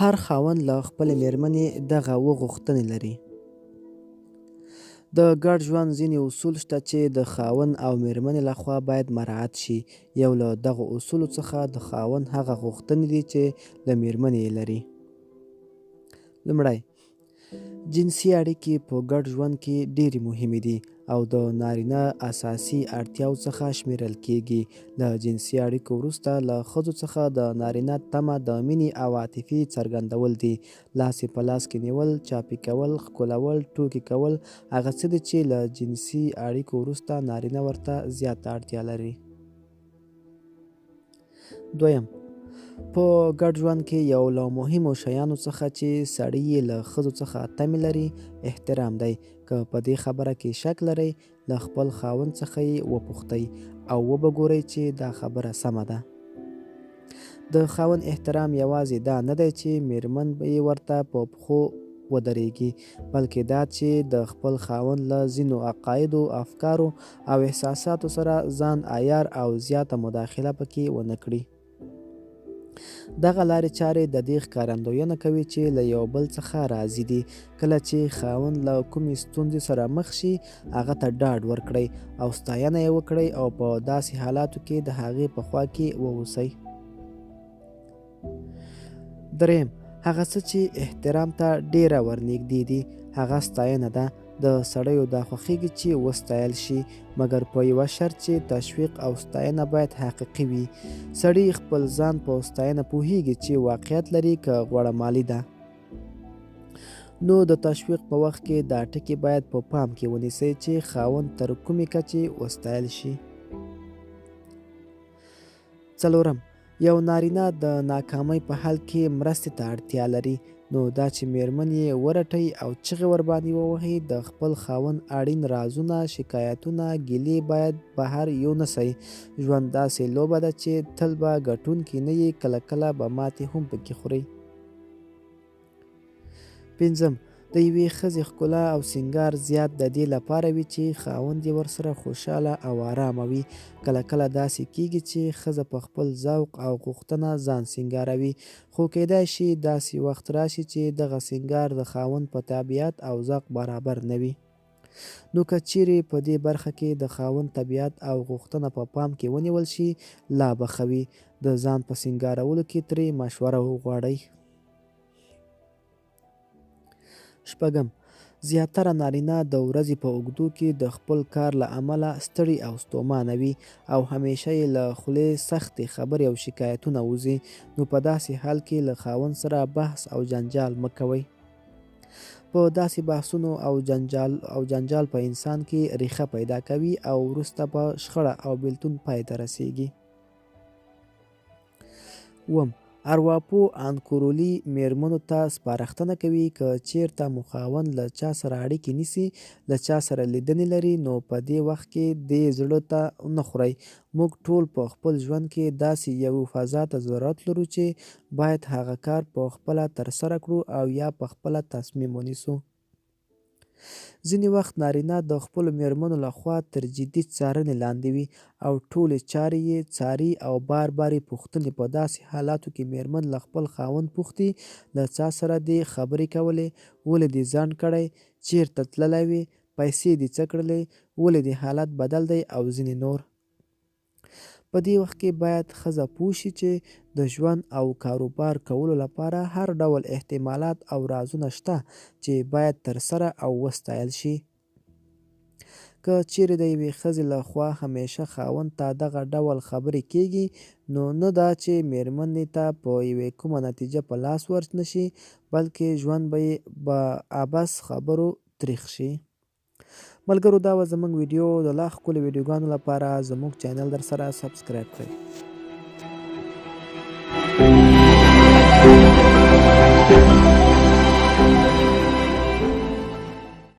هر خاوند له خپلې مېرمنې دغه غوښتنې لري. د ګډ ژوند ځینې اصول شته چې د خاوند او مېرمنې لخوا باید مراعات شي. یو له دغو اصولو څخه د خاوند هغه غوښتنې دي چې له مېرمنې یې لري. لومړی، جنسي اړیکې په ګډ ژوند کې ډېرې مهمې دي او د نارینه اساسي اړتیاو څخه شمیرل کېږي. له جنسي اړیکو وروسته له ښځو څخه د نارینه تمه د مینې او عاطفې څرګندول دي. لاس یې په لاس کې نیول، چاپي کول، ښکلول، ټوکې کول هغه څه دي چې له جنسي اړیکو وروسته نارینه ورته زیاته اړتیا لري. دویم، په ګډ ژوند کې یو له مهمو شیانو څخه چې سړی یې له ښځو څخه تمې لري احترام دی. که په دې خبره کې شک لرئ، له خپل خاوند څخه یې وپوښتئ او وبه ګورئ چې دا خبره سمه ده. د خاوند احترام یوازې دا نه دی چې مېرمن یې ورته په پښو ودرېږي، بلکې دا چې د خپل خاوند له ځینو عقایدو، افکارو او احساساتو سره ځان عیار او زیاته مداخله پکې ونه کړي. دغه لارې چارې د دې ښکارندویونه کوي چې له یو بل څخه راضي دي. کله چې خاوند له کومې ستونزې سره مخ شي، هغه ته ډاډ ورکړئ او ستاینه یې وکړئ او په داسې حالاتو کې د هغې په خوا کې واوسئ. دریم، هغه څه چې احترام ته ډېره ورنږدې دي هغه ستاینه ده. د سړیو دا خوښیږي چې وستایل شي، مګر په یوه شرط چې تشویق او ستاینه باید حقیقي وي. سړی خپل ځان په ستاینه پوهیږي چې واقعیت لري که غوړه مالي ده. نو د تشویق په وخت کې دا ټکي باید په پام کې ونیسئ چې خاوند تر کومې کچې وستایل شي. څلورم، یو نارینه د ناکامۍ په حال کې مرستې ته اړتیا لري. نو دا چې مېرمن یې ورټئ او چغې ورباندې ووهئ، د خپل خاوند اړین رازونه، شکایتونه، ګیلې باید بهر یونسئ. ژوند داسې لوبه ده چې تل به ګټونکي نه یې، کله کله به ماتې هم پکې خورئ. پنځم، د یوې ښځې ښکلا او سینګار زیات د دې لپاره وي چې خاوند یې ورسره خوشحاله او آرامه وي. کله کله داسې کېږي چې ښځه په خپل ذوق او غوښتنه ځان سینګاروي، خو کیدای شي داسې وخت راشي چې دغه سینګار د خاوند په طبیعت او ذوق برابر نه وي. نو که چیرې په دې برخه کې د خاوند طبیعت او غوښتنه په پام کې ونیول شي، لا به ښه وي. د ځان په سینګارولو کې ترې مشوره وغواړئ. شپږم، زیاتره نارینه د ورځې په اوږدو کې د خپل کار له امله ستړي او ستومانه وي او همیشه یې له خولې سختې خبرې او شکایتونه وځي. نو په داسې حال کې له خاوند سره بحث او جنجال مه کوئ. په داسې بحثونو او جنجال په انسان کې ریښه پیدا کوي او وروسته په شخړه او بیلتون پای ته رسیږي. اووم، ارواپوه آنکورولي مېرمنو ته سپارښتنه کوي که چیرته مو خاوند له چا سره اړیکې نیسي، له چا سره لیدنې لري، نو په دې وخت کې دې زړه ته نه خورئ. موږ ټول په خپل ژوند کې داسې یوې فضا ته ضرورت لرو چې باید هغه کار په خپله ترسره کړو او یا په خپله تصمیم ونیسو. ځینې وخت نارینه د خپلو مېرمنو لخوا تر جدي څارنې لاندې وي او ټولې چارې یې څاري او بار بار یې پوښتنې. په داسې حالاتو کې مېرمن له خپل خاوند پوښتي، له چا سره دې خبرې کولې، ولې دې ځنډ کړی، چیرته تللی وې، پیسې دې څه کړلې، ولې دې حالت بدل دی او ځینې نور. په دې وخت کې باید ښځه پوه شي چې د ژوند او کاروبار کولو لپاره هر ډول احتمالات او رازونه شته چې باید ترسره او وستایل شي. که چیرې د یوې ښځې له خوا همیشه خاوند ته دغه ډول خبرې کېږي، نو نه دا چې مېرمنې ته په یوې کومه نتیجه په لاس ورنشي، بلکې ژوند به یې په عبث خبرو تریخ شي. ملګرو، دا وه زموږ ویډیو. د لا ښکلو ویډیوګانو لپاره زموږ چینل در سره سبسکرایب کړئ.